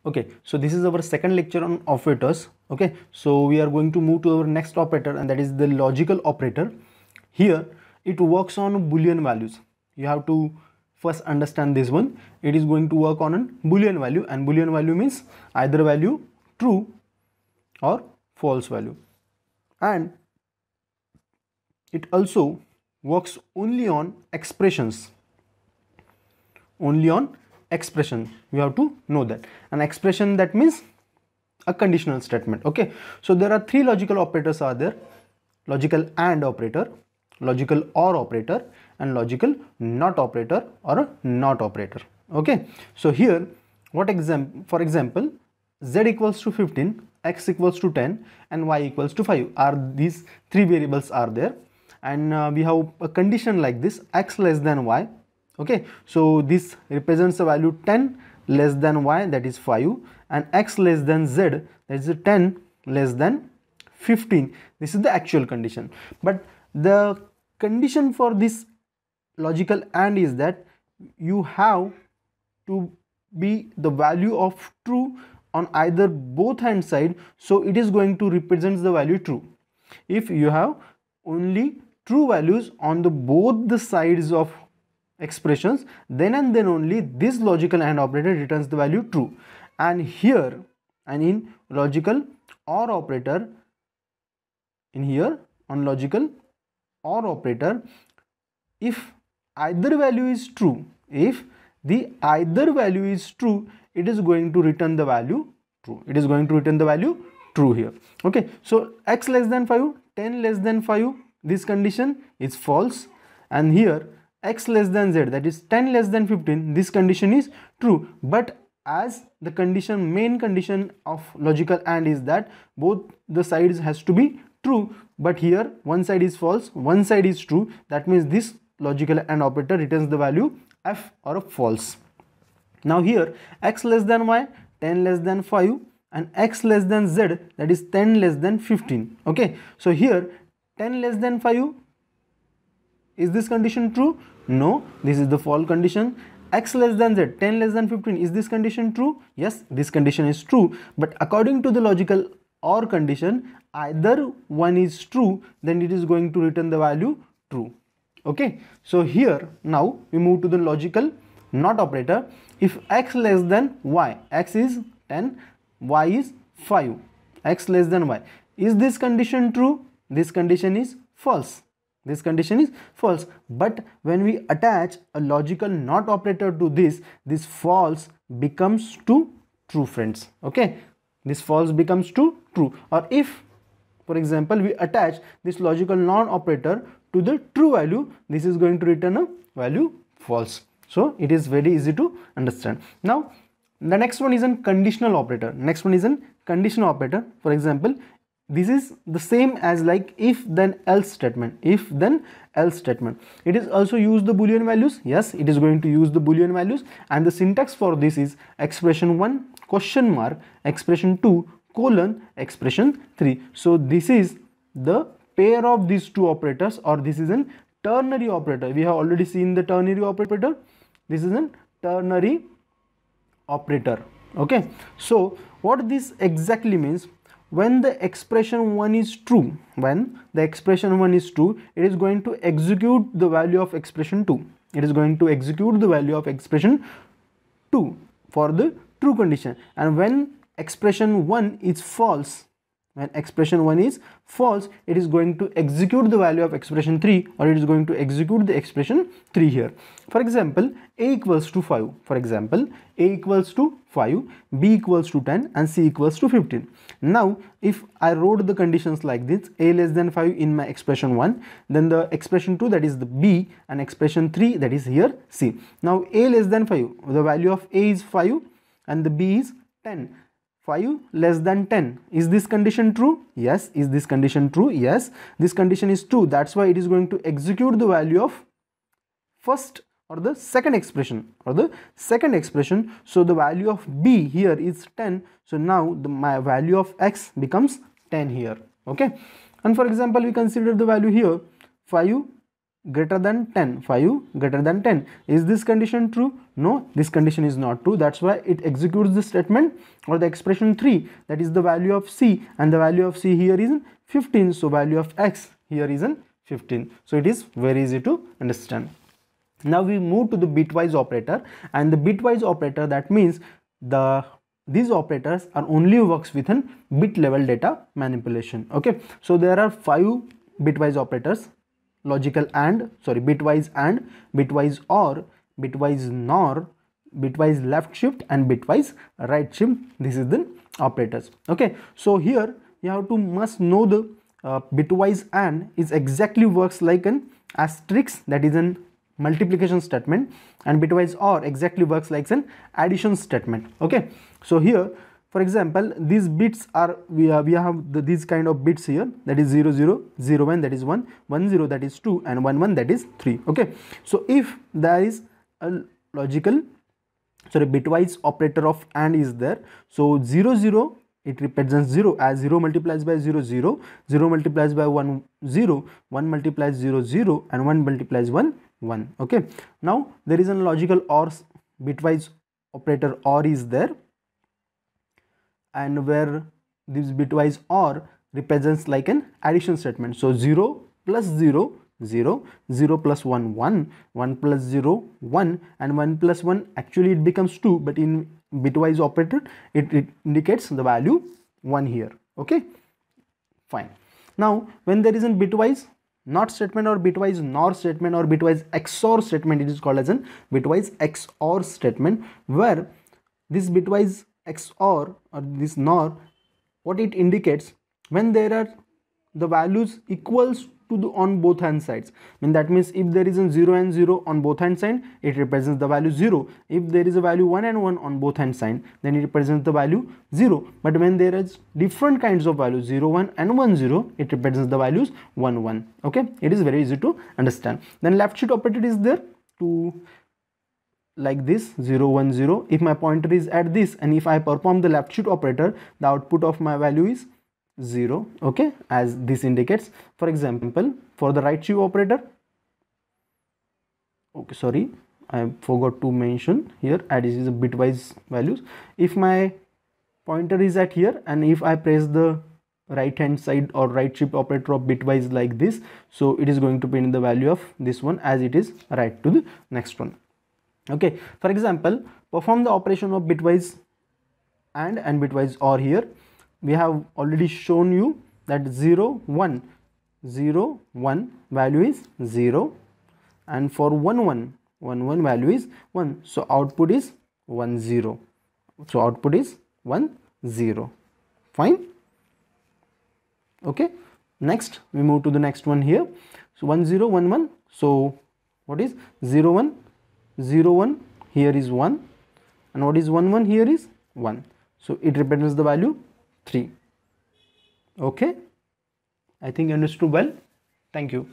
Okay, so this is our second lecture on operators. Okay, so we are going to move to our next operator, and that is the logical operator. Here it works on Boolean values. You have to first understand this one. It is going to work on a Boolean value, and Boolean value means either value true or false value, and it also works only on expressions. Only on expression, you have to know that. An expression, that means a conditional statement. Okay, so there are three logical operators are there: logical AND operator, logical OR operator, and logical NOT operator or a NOT operator. Okay, so here what for example, z equals to 15, x equals to 10, and y equals to 5 are these three variables are there, and we have a condition like this: x less than y. Okay, so this represents the value 10 less than y, that is 5, and x less than z, that is 10 less than 15. This is the actual condition, but the condition for this logical AND is that you have to be the value of true on either both hand side, so it is going to represent the value true. If you have only true values on the both the sides of expressions, then and then only this logical AND operator returns the value true. And here, and in logical OR operator, in here on logical OR operator, if either value is true, if the either value is true, it is going to return the value true. It is going to return the value true here. Okay, so x less than 5, 10 less than 5, this condition is false, and here x less than z, that is 10 less than 15, this condition is true. But as the condition, main condition of logical AND is that both the sides has to be true, but here one side is false, one side is true, that means this logical AND operator returns the value f or a false. Now here x less than y, 10 less than 5, and x less than z, that is 10 less than 15. Okay, so here 10 less than 5, is this condition true? No, this is the false condition. X less than z, 10 less than 15, is this condition true? Yes, this condition is true, but according to the logical OR condition, either one is true, then it is going to return the value true. Okay, so here now we move to the logical NOT operator. If x less than y, x is 10, y is 5, x less than y, is this condition true? This condition is false. This condition is false, but when we attach a logical NOT operator to this false becomes to true, friends. Okay, this false becomes to true. Or if, for example, we attach this logical NOT operator to the true value, this is going to return a value false. So it is very easy to understand. Now the next one is a conditional operator. Next one is a conditional operator. For example, this is the same as like if then else statement. If then else statement, it is also use the Boolean values. Yes, it is going to use the Boolean values, and the syntax for this is expression 1 question mark, expression 2 colon, expression 3. So this is the pair of these two operators, or this is a ternary operator. We have already seen the ternary operator. This is a ternary operator. Okay, so what this exactly means: when the expression 1 is true, when the expression 1 is true, it is going to execute the value of expression 2. It is going to execute the value of expression 2 for the true condition. And when expression 1 is false, when expression 1 is false, it is going to execute the value of expression 3, or it is going to execute the expression 3 here. For example, a equals to 5. For example, a equals to 5, b equals to 10, and c equals to 15. Now if I wrote the conditions like this: a less than 5 in my expression 1, then the expression 2, that is the b, and expression 3, that is here c. Now a less than 5, the value of a is 5 and the b is 10. 5 less than 10, is this condition true? Yes. Is this condition true? Yes, this condition is true. That's why it is going to execute the value of first or the second expression, so the value of b here is 10. So now my value of x becomes 10 here. Okay, and for example, we consider the value here 5 greater than 10, 5 greater than 10. Is this condition true? No, this condition is not true. That's why it executes the statement or the expression 3, that is the value of c, and the value of c here is 15, so value of x here is 15. So it is very easy to understand. Now we move to the bitwise operator, and the bitwise operator, that means these operators are only works with an bit level data manipulation. Okay, so there are 5 bitwise operators: logical and, bitwise and, bitwise or, bitwise nor, bitwise left shift, and bitwise right shift. This is the operators. Okay, so here you have to must know the bitwise and is exactly works like an asterisk, that is an multiplication statement, and bitwise or exactly works like an addition statement. Okay, so here for example, these bits are, we have these kind of bits here, that is 0 0 0 1, that is 1 1 0, that is 2, and 1 1, that is 3. Okay, so if there is a bitwise operator of AND is there, so 0 0, it represents 0, as 0 multiplies by 0 0, 0 multiplies by 1 0, 1 multiplies 0 0, and 1 multiplies 1 1. Okay, now there is a logical OR bitwise operator OR is there, and where this bitwise OR represents like an addition statement. So 0 plus 0 0, 0 plus 1 1, 1 plus 0 1, and 1 plus 1, actually it becomes 2, but in bitwise operator it indicates the value 1 here. Okay, fine. Now when there is a bitwise not statement or bitwise nor statement or bitwise XOR statement, it is called as a bitwise XOR statement, where this bitwise XOR or this NOR, what it indicates, when there are the values equals to the on both hand sides. That means if there is a 0 and 0 on both hand side, it represents the value 0. If there is a value 1 and 1 on both hand side, then it represents the value 0. But when there is different kinds of values, 0 1 and 1 0, it represents the values 1 1. Okay, it is very easy to understand. Then left shift operator is there to like this 0 1 0. If my pointer is at this, and if I perform the left shift operator, the output of my value is 0. Okay, as this indicates. For example, for the right shift operator, okay, sorry, I forgot to mention here, and this is a bitwise values. If my pointer is at here, and if I press the right hand side or right shift operator of bitwise like this, so it is going to print the value of this one as it is right to the next one. Okay, for example, perform the operation of bitwise and bitwise OR. Here we have already shown you that 0 1 0 1 value is 0, and for 1 1 1 1 value is 1, so output is 1 0, so output is 1 0. Fine. Okay, next we move to the next one here. So 1 0 1 1, so what is 0 1 0 1 here is 1, and what is 1 1 here is 1, so it represents the value 3. Okay, I think you understood well. Thank you.